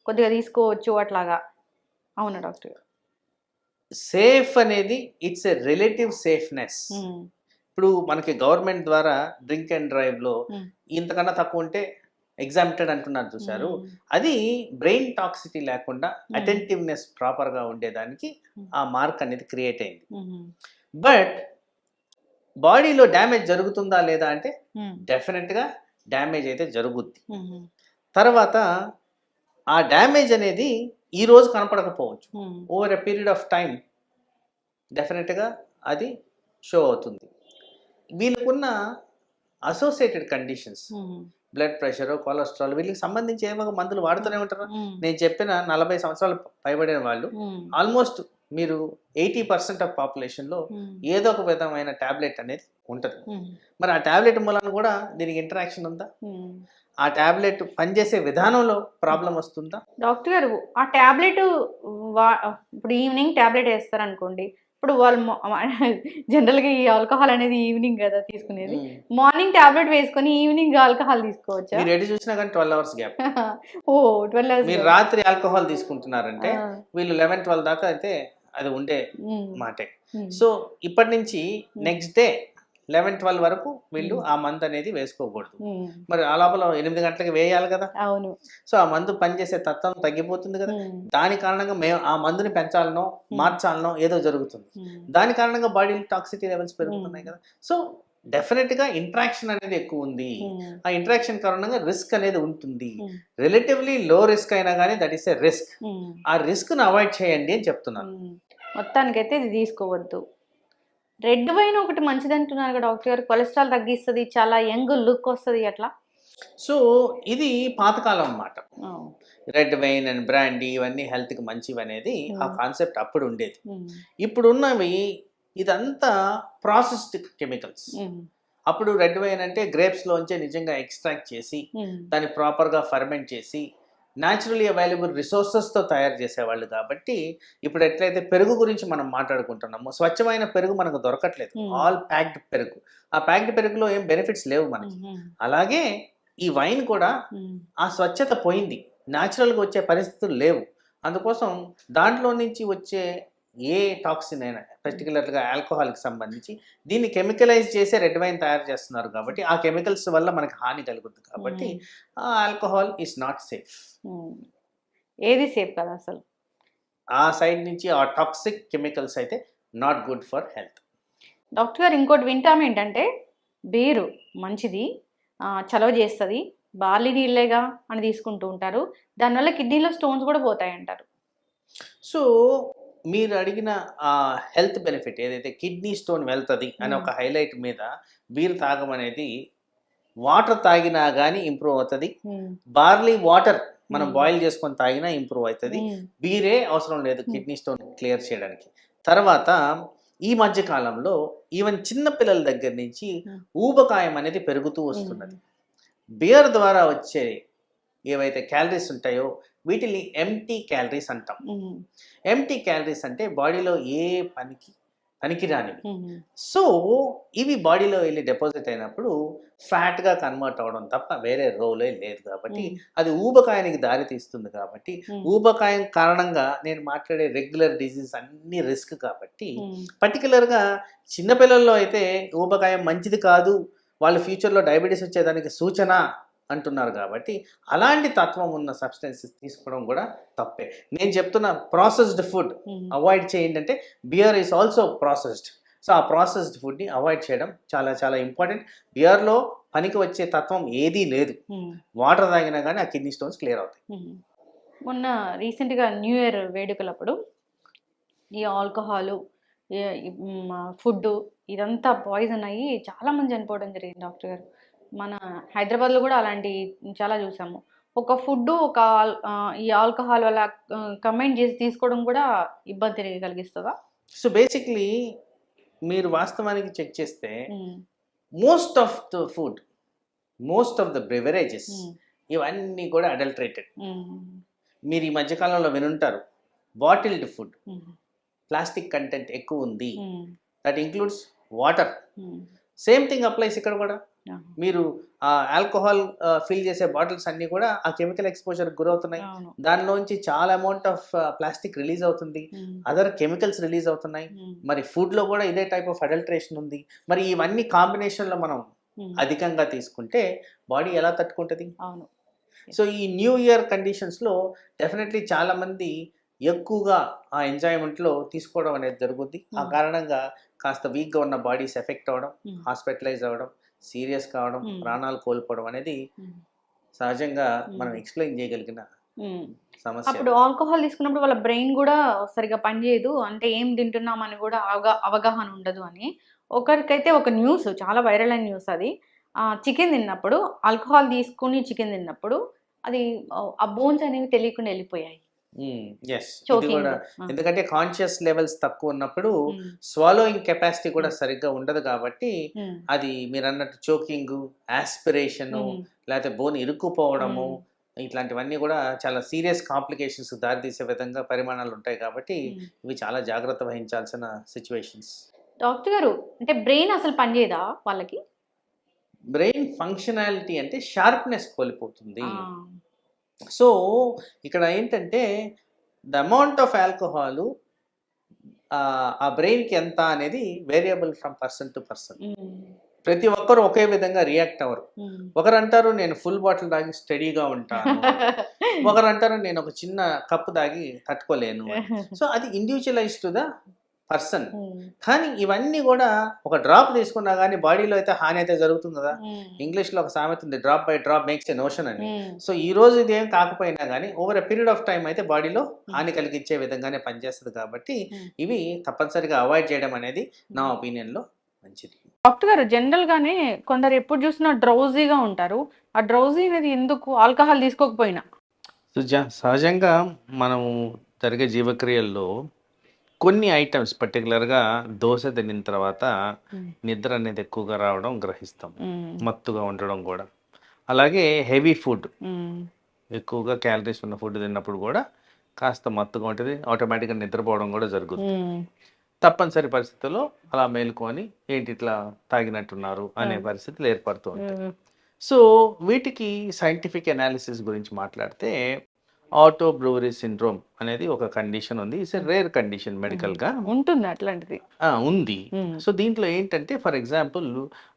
కొద్దిగా తీసుకోవచ్చు అట్లాగా. అవునా డాక్టర్? సేఫ్ అనేది ఇట్స్ ఎ రిలేటివ్ సేఫ్నెస్. ఇప్పుడు మనకి గవర్నమెంట్ ద్వారా డ్రింక్ అండ్ డ్రైవ్లో ఇంతకన్నా తక్కువ ఉంటే ఎగ్జామ్టెడ్ అంటున్నారు చూసారు. అది బ్రెయిన్ టాక్సిటీ లేకుండా అటెంటివ్నెస్ ప్రాపర్గా ఉండేదానికి ఆ మార్క్ అనేది క్రియేట్ అయింది. బట్ బాడీలో డ్యామేజ్ జరుగుతుందా లేదా అంటే డెఫినెట్గా డ్యామేజ్ అయితే జరుగుద్ది. తర్వాత ఆ డ్యామేజ్ అనేది ఈ రోజు కనపడకపోవచ్చు, over a period of time డెఫినెట్గా అది షో అవుతుంది. వీళ్ళకున్న associated conditions, blood pressure, cholesterol, వీళ్ళకి సంబంధించి ఏమో మందులు వాడుతూనే ఉంటారు. నేను చెప్పిన 40 సంవత్సరాలు పైబడిన వాళ్ళు ఆల్మోస్ట్ మీరు 80% ఆఫ్ పాపులేషన్లో ఏదో ఒక విధమైన టాబ్లెట్ అనేది ఉంటుంది. మరి ఆ టాబ్లెట్ మూలాన కూడా దీనికి ఇంటరాక్షన్ ఉందా? ఆ టాబ్లెట్ పనిచేసే విధానంలో ప్రాబ్లం వస్తుందా? డాక్టర్ గారు ఆ టాబ్లెట్ ఇప్పుడు ఈవినింగ్ టాబ్లెట్ వేస్తారు అనుకోండి, ఇప్పుడు వాళ్ళు జనరల్గా ఈ ఆల్కహాల్ అనేది ఈవినింగ్ కదా తీసుకునేది, మార్నింగ్ టాబ్లెట్ వేసుకొని ఈవినింగ్ ఆల్కహాల్ తీసుకోవచ్చా? మీరు ఎటు చూసినా కానీ 12 hours గ్యాప్. ఓ 12 hours. మీరు రాత్రి ఆల్కహాల్ తీసుకుంటున్నారంటే వీళ్ళు 11-12 దాకా అయితే అది ఉండే మాటే. సో ఇప్పటి నుంచి నెక్స్ట్ డే 11-12 వరకు వీళ్ళు ఆ మందు అనేది వేసుకోకూడదు. మరి ఆ లోపల 8 గంటలకి వేయాలి కదా. అవును. సో ఆ మందు పనిచేసే తత్వం తగ్గిపోతుంది కదా. దాని కారణంగా మేము ఆ మందుని పెంచాలనో మార్చాలనో ఏదో జరుగుతుంది. దాని కారణంగా బాడీలో టాక్సిటీ లెవెల్స్ పెరుగుతున్నాయి కదా. సో డెఫినెట్గా ఇంట్రాక్షన్ అనేది ఎక్కువ ఉంది. ఆ ఇంట్రాక్షన్ కారణంగా రిస్క్ అనేది ఉంటుంది. రిలేటివ్లీ లో రిస్క్ అయినా కానీ దట్ ఈస్ ఎ రిస్క్. ఆ రిస్క్ను అవాయిడ్ చేయండి అని చెప్తున్నాను. మొత్తానికైతే ఇది తీసుకోవద్దు. రెడ్ వైన్ ఒకటి మంచిది అంటున్నారు కదా డాక్టర్ గారు, కొలెస్ట్రాల్ తగ్గిస్తుంది, చాలా యంగ్ లుక్ వస్తుంది అట్లా. సో ఇది పాతకాలం అన్నమాట. రెడ్ వైన్ అండ్ బ్రాండీ ఇవన్నీ హెల్త్కి మంచివి అనేది ఆ కాన్సెప్ట్ అప్పుడు ఉండేది. ఇప్పుడున్నవి ఇదంతా ప్రాసెస్డ్ కెమికల్స్. అప్పుడు రెడ్ వైన్ అంటే గ్రేప్స్లోంచే నిజంగా ఎక్స్ట్రాక్ట్ చేసి దాన్ని ప్రాపర్గా ఫర్మెంట్ చేసి న్యాచురలీ అవైలబుల్ రిసోర్సెస్తో తయారు చేసేవాళ్ళు. కాబట్టి ఇప్పుడు ఎట్లయితే పెరుగు గురించి మనం మాట్లాడుకుంటున్నామో, స్వచ్ఛమైన పెరుగు మనకు దొరకట్లేదు, ఆల్ ప్యాక్డ్ పెరుగు. ఆ ప్యాక్డ్ పెరుగులో ఏం బెనిఫిట్స్ లేవు మనకి. అలాగే ఈ వైన్ కూడా ఆ స్వచ్ఛత పోయింది, న్యాచురల్గా వచ్చే పరిస్థితులు లేవు. అందుకోసం దాంట్లో నుంచి వచ్చే ఏ టాక్సిన్ అయినా, పర్టికులర్గా ఆల్కహాల్కి సంబంధించి దీన్ని కెమికలైజ్ చేసే రెడ్ వైన్ తయారు చేస్తున్నారు. కాబట్టి ఆ కెమికల్స్ వల్ల మనకి హాని కలుగుతుంది. కాబట్టి ఆ ఆల్కహాల్ ఈస్ నాట్ సేఫ్. ఏది సేఫ్ కదా అసలు. ఆ సైడ్ నుంచి ఆ టాక్సిక్ కెమికల్స్ అయితే not good for health. Doctor గారు ఇంకోటి వింటాం ఏంటంటే, బీరు మంచిది, చలవ చేస్తుంది, బార్లీ నీళ్ళేగా అని తీసుకుంటూ ఉంటారు, దానివల్ల కిడ్నీలో స్టోన్స్ కూడా పోతాయి అంటారు. సో మీరు అడిగిన ఆ హెల్త్ బెనిఫిట్ ఏదైతే కిడ్నీ స్టోన్ వెళ్తుంది అని ఒక హైలైట్ మీద బీర్ తాగమనేది, వాటర్ తాగినా కానీ ఇంప్రూవ్ అవుతుంది. బార్లీ వాటర్ మనం బాయిల్ చేసుకొని తాగినా ఇంప్రూవ్ అవుతుంది. బీరే అవసరం లేదు కిడ్నీ స్టోన్ క్లియర్ చేయడానికి. తర్వాత ఈ మధ్య కాలంలో ఈవెన్ చిన్న పిల్లల దగ్గర నుంచి ఊబకాయం అనేది పెరుగుతూ వస్తున్నది. బియర్ ద్వారా వచ్చే ఏవైతే క్యాలరీస్ ఉంటాయో వీటిని ఎంటీ క్యాలరీస్ అంటాం. ఎంటీ క్యాలరీస్ అంటే బాడీలో ఏ పనికిరానివి. సో ఇవి బాడీలో వెళ్ళి డిపాజిట్ అయినప్పుడు ఫ్యాట్గా కన్వర్ట్ అవ్వడం తప్ప వేరే రోలే లేదు. కాబట్టి అది ఊబకాయానికి దారి తీస్తుంది. కాబట్టి ఊబకాయం కారణంగా నేను మాట్లాడే రెగ్యులర్ డిజీజ్ అన్ని రిస్క్. కాబట్టి పర్టికులర్గా చిన్నపిల్లల్లో అయితే ఊబకాయం మంచిది కాదు, వాళ్ళు ఫ్యూచర్లో డయాబెటీస్ వచ్చేదానికి సూచన అంటున్నారు. కాబట్టి అలాంటి తత్వం ఉన్న సబ్స్టెన్సెస్ తీసుకోవడం కూడా తప్పే. నేను చెప్తున్న ప్రాసెస్డ్ ఫుడ్ అవాయిడ్ చేయండి అంటే, beer is also processed. So ఆ ప్రాసెస్డ్ ఫుడ్ని అవాయిడ్ చేయడం చాలా చాలా ఇంపార్టెంట్. బియర్లో పనికి వచ్చే తత్వం ఏదీ లేదు. వాటర్ తాగినా కానీ ఆ కిడ్నీ స్టోన్స్ క్లియర్ అవుతాయి. మొన్న రీసెంట్గా న్యూ ఇయర్ వేడుకలప్పుడు ఈ ఆల్కహాలు, ఫుడ్ ఇదంతా పాయిజన్ అయ్యి చాలామంది చనిపోవడం జరిగింది డాక్టర్ గారు. మన హైదరాబాద్లో కూడా అలాంటి చాలా చూసాము. ఒక ఫుడ్ ఈ ఆల్కహాల్ వల్ల కంబైన్ చేసి తీసుకోవడం కూడా ఇబ్బంది కలిగిస్తుందా? సో బేసిక్లీ మీరు వాస్తవానికి చెక్ చేస్తే most of the food, most of the beverages ఇవన్నీ కూడా అడల్టరేటెడ్. మీరు ఈ మధ్యకాలంలో వినుంటారు బాటిల్డ్ ఫుడ్, ప్లాస్టిక్ కంటెంట్ ఎక్కువ ఉంది. That includes water. Same thing applies ఇక్కడ కూడా. మీరు ఆ ఆల్కహాల్ ఫిల్ చేసే బాటిల్స్ అన్ని కూడా ఆ కెమికల్ ఎక్స్పోజర్ గురవుతున్నాయి. దానిలోంచి చాలా అమౌంట్ ఆఫ్ ప్లాస్టిక్ రిలీజ్ అవుతుంది, అదర్ కెమికల్స్ రిలీజ్ అవుతున్నాయి. మరి ఫుడ్ లో కూడా ఇదే టైప్ ఆఫ్ అడల్టరేషన్ ఉంది. మరి ఇవన్నీ కాంబినేషన్ లో మనం అధికంగా తీసుకుంటే బాడీ ఎలా తట్టుకుంటుంది? సో ఈ న్యూ ఇయర్ కండిషన్స్ లో డెఫినెట్లీ చాలా మంది ఎక్కువగా ఆ ఎంజాయ్మెంట్లో తీసుకోవడం అనేది జరుగుద్ది. ఆ కారణంగా కాస్త వీక్గా ఉన్న బాడీస్ ఎఫెక్ట్ అవ్వడం, హాస్పిటలైజ్ అవ్వడం, సీరియస్ కావడం, ప్రాణాలు కోల్పోవడం అనేది సహజంగా మనం ఎక్స్ప్లెయిన్ చేయగలిగిన సమస్య. అప్పుడు ఆల్కహాల్ తీసుకున్నప్పుడు వాళ్ళ బ్రెయిన్ కూడా సరిగా పనిచేయదు, అంటే ఏం తింటున్నామని కూడా అవగాహన ఉండదు అని. ఒకరికైతే ఒక న్యూస్, చాలా వైరల్ అయిన న్యూస్ అది, చికెన్ తిన్నప్పుడు, ఆల్కహాల్ తీసుకుని చికెన్ తిన్నప్పుడు అది ఆ బోన్స్ అనేవి తెలియకుండా వెళ్ళిపోయాయి. ఇది కూడా ఎందుకంటే కాన్షియస్ లెవెల్స్ తక్కువ ఉన్నప్పుడు స్వాలోయింగ్ కెపాసిటీ కూడా సరిగ్గా ఉండదు. కాబట్టి అది మీరు అన్నట్టు చోకింగ్, ఆస్పిరేషన్, లేకపోతే బోన్ ఇరుక్కుపోవడము, ఇట్లాంటివన్నీ కూడా చాలా సీరియస్ కాంప్లికేషన్స్ దారితీసే విధంగా పరిమాణాలు ఉంటాయి. కాబట్టి ఇవి చాలా జాగ్రత్త వహించాల్సిన సిచ్యువేషన్స్. డాక్టర్ గారు, అంటే బ్రెయిన్ అసలు పనిచేయదా వాళ్ళకి? బ్రెయిన్ ఫంక్షనాలిటీ అంటే షార్ప్నెస్ కోల్పోతుంది. సో ఇక్కడ ఏంటంటే ద అమౌంట్ ఆఫ్ ఆల్కహాల్ ఆ బ్రెయిన్కి ఎంత అనేది variable from person to person. ప్రతి ఒక్కరు ఒకే విధంగా రియాక్ట్ అవ్వరు. ఒకరు అంటారు నేను ఫుల్ బాటిల్ తాగి స్టడీగా ఉంటాను, ఒకరు అంటారు నేను ఒక చిన్న కప్పు తాగి తట్టుకోలేను. సో అది ఇండివిజువలైజ్ టు ద పర్సన్. కానీ ఇవన్నీ కూడా ఒక డ్రాప్ తీసుకున్నా కానీ బాడీలో అయితే హాని అయితే జరుగుతుంది కదా. ఇంగ్లీష్లో ఒక సామెత ఉంది, drop by drop makes a ocean అని. సో ఈ రోజు ఇది ఏం కాకపోయినా కానీ over a period of time అయితే బాడీలో హాని కలిగించే విధంగానే పనిచేస్తుంది. కాబట్టి ఇవి తప్పనిసరిగా అవాయిడ్ చేయడం అనేది నా ఒపీనియన్లో మంచిది. డాక్టర్ గారు, జనరల్గానే కొందరు ఎప్పుడు చూసినా డ్రౌజీగా ఉంటారు. ఆ డ్రౌజీ అనేది ఎందుకు? ఆల్కహాల్ తీసుకోకపోయినా సహజంగా మనము జరిగే జీవక్రియల్లో కొన్ని ఐటమ్స్ పర్టికులర్గా దోశ తినిన తర్వాత నిద్ర అనేది ఎక్కువగా రావడం గ్రహిస్తాం, మత్తుగా ఉండడం కూడా. అలాగే హెవీ ఫుడ్, ఎక్కువగా క్యాలరీస్ ఉన్న ఫుడ్ తిన్నప్పుడు కూడా కాస్త మత్తుగా ఉంటుంది, ఆటోమేటిక్గా నిద్రపోవడం కూడా జరుగుతుంది. తప్పనిసరి పరిస్థితుల్లో అలా మేలుకొని ఏంటి ఇట్లా తాగినట్టున్నారు అనే పరిస్థితులు ఏర్పడుతూ ఉంటాయి. సో వీటికి సైంటిఫిక్ అనాలిసిస్ గురించి మాట్లాడితే ఆటో బ్రూవరీ సిండ్రోమ్ అనేది ఒక కండిషన్ ఉంది. ఇట్స్ ఎ రేర్ కండిషన్ మెడికల్గా ఉంటుంది అట్లాంటిది. ఉంది. సో దీంట్లో ఏంటంటే ఫర్ ఎగ్జాంపుల్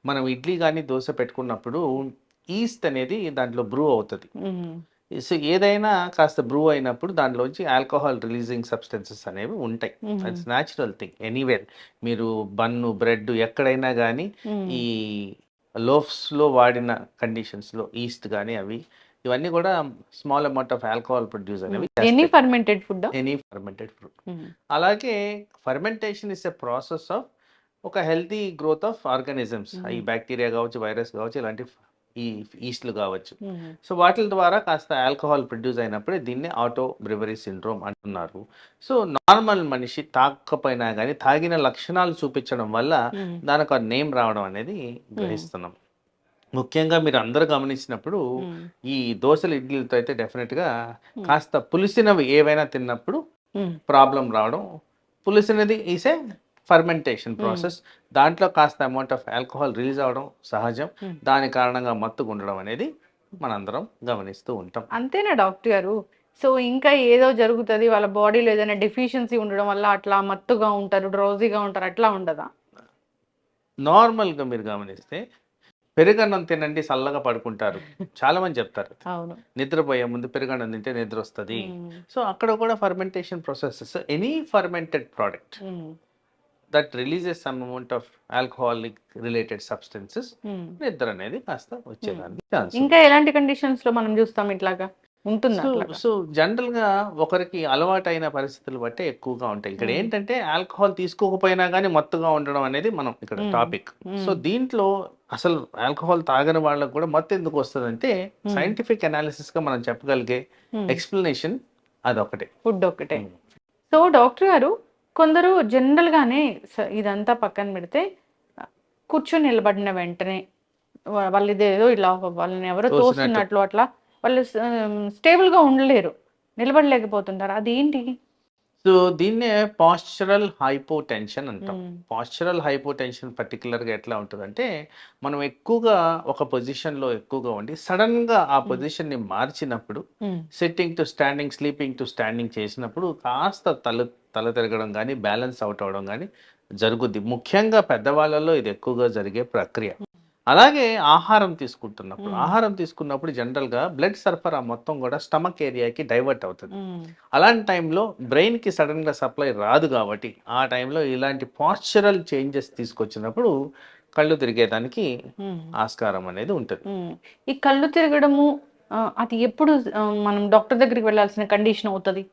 మనం ఇడ్లీ కానీ దోశ పెట్టుకున్నప్పుడు ఈస్ట్ అనేది దాంట్లో బ్రూ అవుతుంది. సో ఏదైనా కాస్త బ్రూ అయినప్పుడు దాంట్లోంచి ఆల్కహాల్ రిలీజింగ్ సబ్స్టెన్సెస్ అనేవి ఉంటాయి. It's natural thing anywhere. మీరు బన్ను బ్రెడ్ ఎక్కడైనా కానీ ఈ లోఫ్స్లో వాడిన కండిషన్స్లో ఈస్ట్ కానీ అవి ఇవన్నీ కూడా small amount of alcohol produce అనేవి ఎనీ ఫర్మెంటెడ్ ఫుడ్. అలాగే fermentation is a process of ఒక హెల్తీ గ్రోత్ ఆఫ్ ఆర్గానిజమ్స్. ఈ బ్యాక్టీరియా కావచ్చు, వైరస్ కావచ్చు, ఇలాంటి ఈ ఈస్ట్లు కావచ్చు. సో వాటి ద్వారా కాస్త ఆల్కహాల్ ప్రొడ్యూస్ అయినప్పుడే దీన్ని ఆటో బ్రివరీ సిండ్రోమ్ అంటున్నారు. సో నార్మల్ మనిషి తాగకపోయినా కానీ తాగిన లక్షణాలు చూపించడం వల్ల దానికి ఆ నేమ్ రావడం అనేది గ్రహిస్తున్నాం. ముఖ్యంగా మీరు అందరూ గమనించినప్పుడు ఈ దోశలు ఇడ్లీలతో అయితే డెఫినెట్గా కాస్త పులిసినవి ఏవైనా తిన్నప్పుడు ప్రాబ్లం రావడం. పులిసినది ఈస్ ఏ ఫర్మెంటేషన్ ప్రాసెస్. దాంట్లో కాస్త అమౌంట్ ఆఫ్ ఆల్కహాల్ రిలీజ్ అవ్వడం సహజం. దాని కారణంగా మత్తుగా ఉండడం అనేది మనందరం గమనిస్తూ ఉంటాం. అంతేనా డాక్టర్ గారు? సో ఇంకా ఏదో జరుగుతుంది, వాళ్ళ బాడీలో ఏదైనా డెఫిషియన్సీ ఉండడం వల్ల అట్లా మత్తుగా ఉంటారు, డ్రౌజీగా ఉంటారు, అట్లా ఉండదా? నార్మల్గా మీరు గమనిస్తే పెరుగన్నం తినండి చల్లగా పడుకుంటారు చాలా మంది చెప్తారు. అవును, నిద్రపోయే ముందు పెరుగన్నం తింటే నిద్ర వస్తుంది. సో అక్కడ కూడా fermentation process. Any fermented product that releases some amount of alcoholic related substances నిద్ర అనేది కాస్త వచ్చేదానికి ఛాన్స్. ఇంకా ఎలాంటి కండిషన్స్ లో మనం చూస్తాం ఇట్లాగా ఉంటుందా? సో జనరల్ గా ఒకరికి అలవాటైన పరిస్థితులు బట్టే ఎక్కువగా ఉంటాయి. ఇక్కడ ఏంటంటే ఆల్కహాల్ తీసుకోకపోయినా కానీ మత్తుగా ఉండడం అనేది మనం ఇక్కడ టాపిక్. సో దీంట్లో అసలు ఆల్కహాల్ తాగని వాళ్ళకు కూడా మత్తు ఎందుకు వస్తుందంటే సైంటిఫిక్ అనాలిసిస్ గా మనం చెప్పగలిగే ఎక్స్ప్లెనేషన్ అదొకటే, ఫుడ్ ఒకటే. సో డాక్టర్ గారు, కొందరు జనరల్ గానే ఇదంతా పక్కన పెడితే కూర్చొని నిలబడిన వెంటనే వాళ్ళు ఇదేదో ఇలా వాళ్ళని ఎవరో తోస్తున్నట్లు అట్లా వాళ్ళు స్టేబుల్ గా ఉండలేరు, నిలబడలేకపోతుంటారు. అదేంటి? సో దీన్నే పాస్చరల్ హైపోటెన్షన్ అంటాం. పాస్చరల్ హైపోటెన్షన్ పర్టికులర్గా ఎట్లా ఉంటుందంటే మనం ఎక్కువగా ఒక పొజిషన్లో ఎక్కువగా ఉండి సడన్గా ఆ పొజిషన్ని మార్చినప్పుడు sitting to standing, sleeping to standing చేసినప్పుడు కాస్త తల తిరగడం కానీ బ్యాలెన్స్ అవుట్ అవడం కానీ జరుగుద్ది. ముఖ్యంగా పెద్దవాళ్ళలో ఇది ఎక్కువగా జరిగే ప్రక్రియ. అలాగే ఆహారం తీసుకున్నప్పుడు జనరల్గా బ్లడ్ సరఫరా మొత్తం కూడా స్టమక్ ఏరియాకి డైవర్ట్ అవుతుంది. అలాంటి టైంలో బ్రెయిన్కి సడన్గా సప్లై రాదు కాబట్టి ఆ టైంలో ఇలాంటి పాస్చరల్ చేంజెస్ తీసుకొచ్చినప్పుడు కళ్ళు తిరిగేదానికి ఆస్కారం అనేది ఉంటుంది. ఈ కళ్ళు తిరగడము అది ఎప్పుడు మనం డాక్టర్ దగ్గరికి వెళ్ళాల్సిన కండిషన్ అవుతుంది?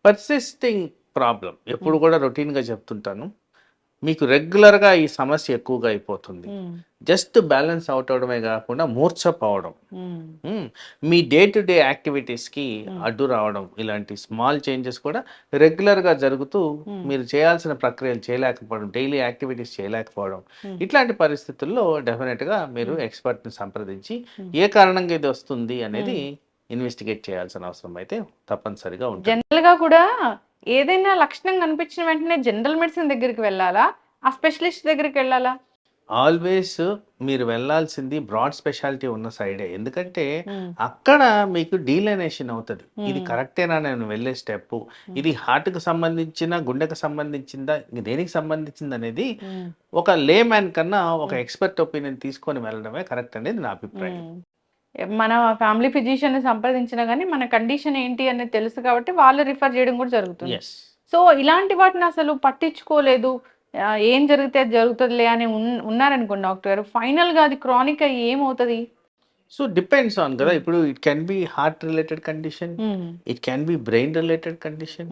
పర్సిస్టింగ్ ప్రాబ్లం ఎప్పుడు కూడా రొటీన్గా చెప్తుంటాను, మీకు రెగ్యులర్గా ఈ సమస్య ఎక్కువగా అయిపోతుంది. జస్ట్ బ్యాలెన్స్ అవుట్ అవడమే కాకుండా మూర్ఛపోవడం, మీ డే టు డే యాక్టివిటీస్కి అడ్డు రావడం, ఇలాంటి స్మాల్ చేంజెస్ కూడా రెగ్యులర్గా జరుగుతూ మీరు చేయాల్సిన ప్రక్రియలు చేయలేకపోవడం, డైలీ యాక్టివిటీస్ చేయలేకపోవడం, ఇట్లాంటి పరిస్థితుల్లో డెఫినెట్గా మీరు ఎక్స్పర్ట్ని సంప్రదించి ఏ కారణంగా ఇది వస్తుంది అనేది ఇన్వెస్టిగేట్ చేయాల్సిన అవసరం అయితే తప్పనిసరిగా ఉంటుంది. జనరల్గా కూడా ఏదైనా లక్షణం కనిపించిన వెంటనే జనరల్ మెడిసిన్ దగ్గరికి వెళ్ళాలా, ఆ స్పెషలిస్ట్ దగ్గరికి వెళ్ళాలా? ఆల్వేస్ మీరు వెళ్ళాల్సింది బ్రాడ్ స్పెషాలిటీ ఉన్న సైడే. ఎందుకంటే అక్కడ మీకు డీలైనేషన్ అవుతుంది, ఇది కరెక్టేనా నేను వెళ్ళే స్టెప్, ఇది హార్ట్కి సంబంధించిన, గుండెకు సంబంధించిందా, దేనికి సంబంధించింది అనేది ఒక లే మ్యాన్ కన్నా ఒక ఎక్స్పర్ట్ ఒపీనియన్ తీసుకొని వెళ్ళడమే కరెక్ట్ అనేది నా అభిప్రాయం. మన ఫ్యామిలీ ఫిజిషియన్ని సంప్రదించినా కానీ మన కండిషన్ ఏంటి అనేది తెలుసు కాబట్టి వాళ్ళు రిఫర్ చేయడం కూడా జరుగుతుంది. సో ఇలాంటి వాటిని అసలు పట్టించుకోలేదు, ఏం జరిగితే అది జరుగుతుందిలే అని ఉన్నారనుకోండి డాక్టర్ గారు, ఫైనల్గా అది క్రానిక్ అయ్యి ఏమవుతుంది? సో డిపెండ్స్ ఆన్ కదా. ఇప్పుడు it can be heart related condition, it can be brain related condition,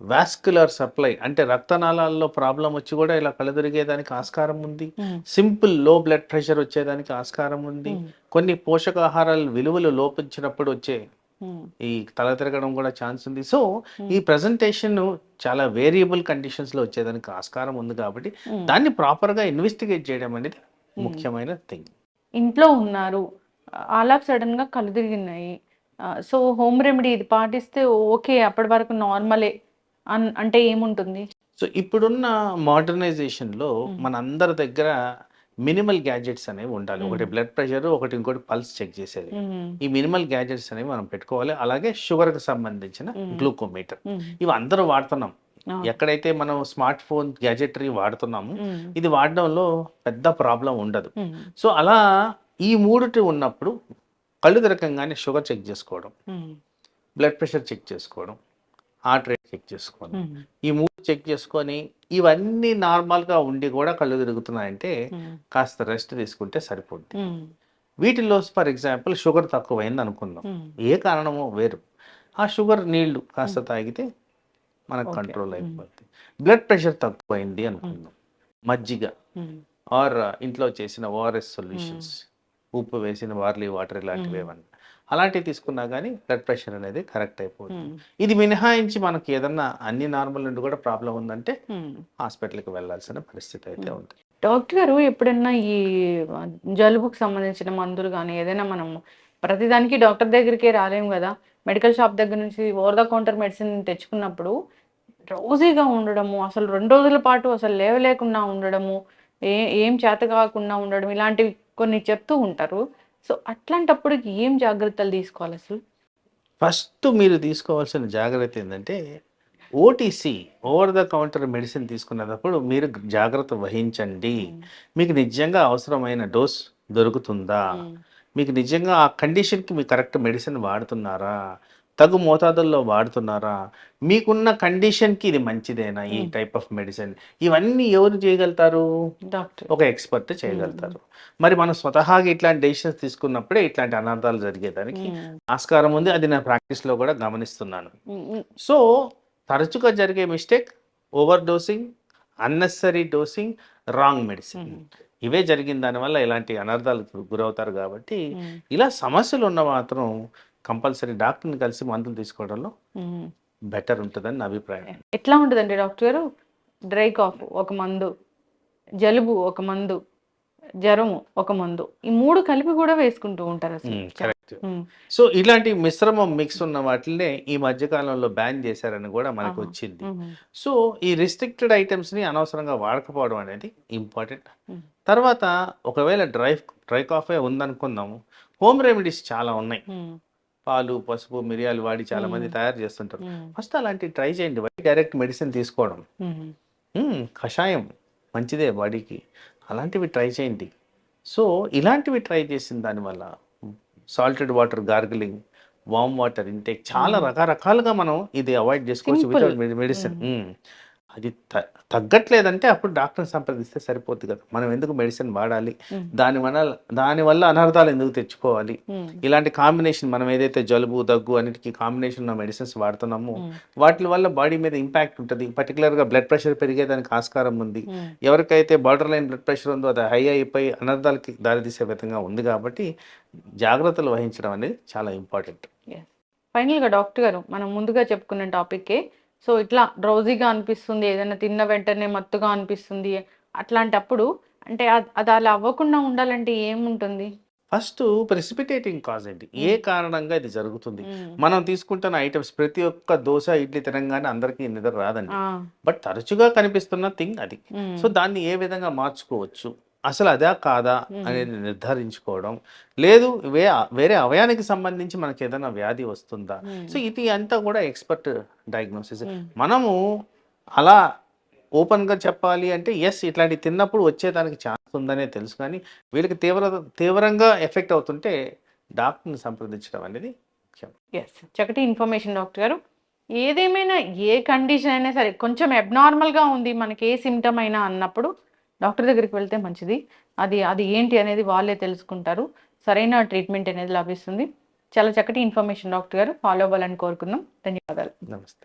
vascular supply అంటే రక్తనాళాల్లో ప్రాబ్లం వచ్చి కూడా ఇలా కళ్ళు తిరిగేదానికి ఆస్కారం ఉంది, సింపుల్ లో బ్లడ్ ప్రెషర్ వచ్చేదానికి ఆస్కారం ఉంది, కొన్ని పోషకాహారాల విలువలు లోపించినప్పుడు వచ్చే ఈ తల తిరగడం కూడా ఛాన్స్ ఉంది. సో ఈ ప్రెజెంటేషన్ చాలా వేరియబుల్ కండిషన్స్లో వచ్చేదానికి ఆస్కారం ఉంది కాబట్టి దాన్ని ప్రాపర్గా ఇన్వెస్టిగేట్ చేయడం అనేది ముఖ్యమైన థింగ్. ఇంట్లో ఉన్నారు, ఆల్ ఆఫ్ సడన్ గా కళ్ళు తిరిగినాయి, సో హోమ్ రెమెడీ ఇది పాటిస్తే ఓకే అప్పటి వరకు నార్మలే అంటే ఏముంటుంది? సో ఇప్పుడున్న మోడర్నైజేషన్లో మన అందరి దగ్గర మినిమల్ గ్యాడ్జెట్స్ అనేవి ఉండాలి. ఒకటి బ్లడ్ ప్రెషర్, ఒకటి ఇంకోటి పల్స్ చెక్ చేసేది. ఈ మినిమల్ గ్యాడ్జెట్స్ అనేవి మనం పెట్టుకోవాలి. అలాగే షుగర్కి సంబంధించిన గ్లూకోమీటర్, ఇవి అందరూ వాడుతున్నాం. ఎక్కడైతే మనం స్మార్ట్ ఫోన్ గ్యాజెటరీ వాడుతున్నాము, ఇది వాడడంలో పెద్ద ప్రాబ్లం ఉండదు. సో అలా ఈ మూడిటి ఉన్నప్పుడు కళ్ళు తిరగంగానే షుగర్ చెక్ చేసుకోవడం, బ్లడ్ ప్రెషర్ చెక్ చేసుకోవడం, హార్ట్ రేట్ చెక్ చేసుకోవడం, ఈ మూడు చెక్ చేసుకొని ఇవన్నీ నార్మల్గా ఉండి కూడా కళ్ళు తిరుగుతున్నాయంటే కాస్త రెస్ట్ తీసుకుంటే సరిపోద్ది. వీటిలో ఫర్ ఎగ్జాంపుల్ షుగర్ తక్కువైంది అనుకుందాం, ఏ కారణమో వేరు, ఆ షుగర్ నీళ్లు కాస్త తాగితే మనకు కంట్రోల్ అయిపోద్ది. బ్లడ్ ప్రెషర్ తక్కువైంది అనుకుందాం, మజ్జిగ ఆర్ ఇంట్లో చేసిన ఓఆర్ఎస్ సొల్యూషన్స్, ఉప్పు వేసిన బార్లీ వాటర్ ఇలాంటివి ఏమన్నా అలాంటివి తీసుకున్నా కానీ బ్లడ్ ప్రెషర్ అనేది కరెక్ట్ అయిపోతుంది. ఇది మినహాయించి మనకి ఏదన్నా అన్ని నార్మల్ నుండి కూడా ప్రాబ్లం ఉందంటే హాస్పిటల్కి వెళ్ళాల్సిన పరిస్థితి అయితే ఉంటుంది. డాక్టర్ గారు, ఎప్పుడైనా ఈ జలుబుకి సంబంధించిన మందులు కానీ ఏదైనా మనం ప్రతిదానికి డాక్టర్ దగ్గరికే రాలేము కదా, మెడికల్ షాప్ దగ్గర నుంచి ఓవర్ ద కౌంటర్ మెడిసిన్ తెచ్చుకున్నప్పుడు డ్రౌజీగా ఉండడము, అసలు 2 రోజుల పాటు అసలు లేవలేకుండా ఉండడము, ఏం చేత కాకుండా ఉండడం, ఇలాంటివి కొన్ని చెప్తూ ఉంటారు. సో అట్లాంటప్పుడు ఏం జాగ్రత్తలు తీసుకోవాలి అసలు? ఫస్ట్ మీరు తీసుకోవాల్సిన జాగ్రత్త ఏంటంటే OTC over the counter medicine తీసుకునేటప్పుడు మీరు జాగ్రత్త వహించండి. మీకు నిజంగా అవసరమైన డోస్ దొరుకుతుందా, మీకు నిజంగా ఆ కండిషన్కి మీ కరెక్ట్ మెడిసిన్ వాడుతున్నారా, తగు మోతాదుల్లో వాడుతున్నారా, మీకున్న కండిషన్కి ఇది మంచిదేనా ఈ టైప్ ఆఫ్ మెడిసిన్, ఇవన్నీ ఎవరు చేయగలుగుతారు? డాక్టర్, ఒక ఎక్స్పర్ట్ చేయగలుగుతారు. మరి మనం స్వతహాగా ఇట్లాంటి డెసిషన్స్ తీసుకున్నప్పుడే ఇట్లాంటి అనర్థాలు జరిగేదానికి ఆస్కారం ఉంది. అది నా ప్రాక్టీస్లో కూడా గమనిస్తున్నాను. సో తరచుగా జరిగే mistake over dosing, unnecessary dosing, wrong medicine, ఇవే జరిగిన దానివల్ల ఇలాంటి అనర్థాలకు గురవుతారు. కాబట్టి ఇలా సమస్యలు ఉన్న మాత్రం కంపల్సరీ డాక్టర్ని కలిసి మందులు తీసుకోవడంలో బెటర్ ఉంటుందని నా అభిప్రాయం. ఎట్లా ఉంటుందండి డాక్టర్ గారు? డ్రై కాఫ్ ఒక మందు, జలుబు ఒక మందు, జ్వరము ఒక మందు, ఈ 3 కలిపి కూడా వేసుకుంటూ ఉంటారు అసలు. కరెక్ట్. సో ఇలాంటి మిశ్రమం మిక్స్ ఉన్న వాటినే ఈ మధ్యకాలంలో బ్యాన్ చేశారని కూడా మనకు వచ్చింది. సో ఈ రిస్ట్రిక్టెడ్ ఐటమ్స్ని అనవసరంగా వాడకపోవడం అనేది ఇంపార్టెంట్. తర్వాత ఒకవేళ డ్రై కాఫే ఉందనుకుందాము, హోమ్ రెమెడీస్ చాలా ఉన్నాయి. పాలు, పసుపు, మిరియాలు వాడి చాలా మంది తయారు చేస్తుంటారు. ఫస్ట్ అలాంటివి ట్రై చేయండి. డైరెక్ట్ మెడిసిన్ తీసుకోవడం, కషాయం మంచిదే బాడీకి, అలాంటివి ట్రై చేయండి. సో ఇలాంటివి ట్రై చేసిన దానివల్ల salted water gargling, warm water intake, చాలా రకరకాలుగా మనం ఇది అవాయిడ్ చేసుకోవచ్చు వితౌట్ మెడిసిన్. అది తగ్గట్లేదంటే అప్పుడు డాక్టర్ని సంప్రదిస్తే సరిపోతుంది కదా, మనం ఎందుకు మెడిసిన్ వాడాలి, దానివల్ల అనర్థాలు ఎందుకు తెచ్చుకోవాలి. ఇలాంటి కాంబినేషన్ మనం ఏదైతే జలుబు, దగ్గు అన్నిటికీ కాంబినేషన్ ఉన్న మెడిసిన్స్ వాడుతున్నామో వాటి వల్ల బాడీ మీద ఇంపాక్ట్ ఉంటుంది. పర్టికులర్గా బ్లడ్ ప్రెషర్ పెరిగేదానికి ఆస్కారం ఉంది. ఎవరికైతే బార్డర్ లైన్ బ్లడ్ ప్రెషర్ ఉందో అది హై అయిపోయి అనర్థాలకి దారితీసే విధంగా ఉంది. కాబట్టి జాగ్రత్తలు వహించడం అనేది చాలా ఇంపార్టెంట్. ఫైనల్గా డాక్టర్ గారు, మనం ముందుగా చెప్పుకున్న టాపిక్కే, సో ఇట్లా డ్రౌజీగా అనిపిస్తుంది, ఏదైనా తిన్న వెంటనే మత్తుగా అనిపిస్తుంది, అట్లాంటప్పుడు అంటే అది అలా అవ్వకుండా ఉండాలంటే ఏముంటుంది? ఫస్ట్ ప్రెసిపిటేటింగ్ కాజ్ అండి, ఏ కారణంగా ఇది జరుగుతుంది. మనం తీసుకుంటున్న ఐటమ్స్ ప్రతి ఒక్క దోశ, ఇడ్లీ తినగానే అందరికీ నిద్ర రాదండి, బట్ తరచుగా కనిపిస్తున్న థింగ్ అది. సో దాన్ని ఏ విధంగా మార్చుకోవచ్చు, అసలు అదా కాదా అనేది నిర్ధారించుకోవడం. లేదు వేరే అవయానికి సంబంధించి మనకి ఏదైనా వ్యాధి వస్తుందా. సో ఇది అంతా కూడా ఎక్స్పర్ట్ డయాగ్నోసిస్. మనము అలా ఓపెన్గా చెప్పాలి అంటే ఇట్లాంటి తిన్నప్పుడు వచ్చేదానికి ఛాన్స్ ఉందనే తెలుసు, కానీ వీళ్ళకి తీవ్రంగా ఎఫెక్ట్ అవుతుంటే డాక్టర్ని సంప్రదించడం అనేది ముఖ్యం. చక్కటి ఇన్ఫర్మేషన్ డాక్టర్ గారు. ఏదేమైనా ఏ కండిషన్ అయినా సరే కొంచెం అబ్నార్మల్గా ఉంది, మనకి ఏ సిమ్టమ్ అయినా అన్నప్పుడు డాక్టర్ దగ్గరికి వెళ్తే మంచిది. అది ఏంటి అనేది వాళ్ళే తెలుసుకుంటారు, సరైన ట్రీట్మెంట్ అనేది లభిస్తుంది. చాలా చక్కటి ఇన్ఫర్మేషన్ డాక్టర్ గారు, ఫాలో అవ్వాలని కోరుకుందాం. ధన్యవాదాలు. నమస్తే.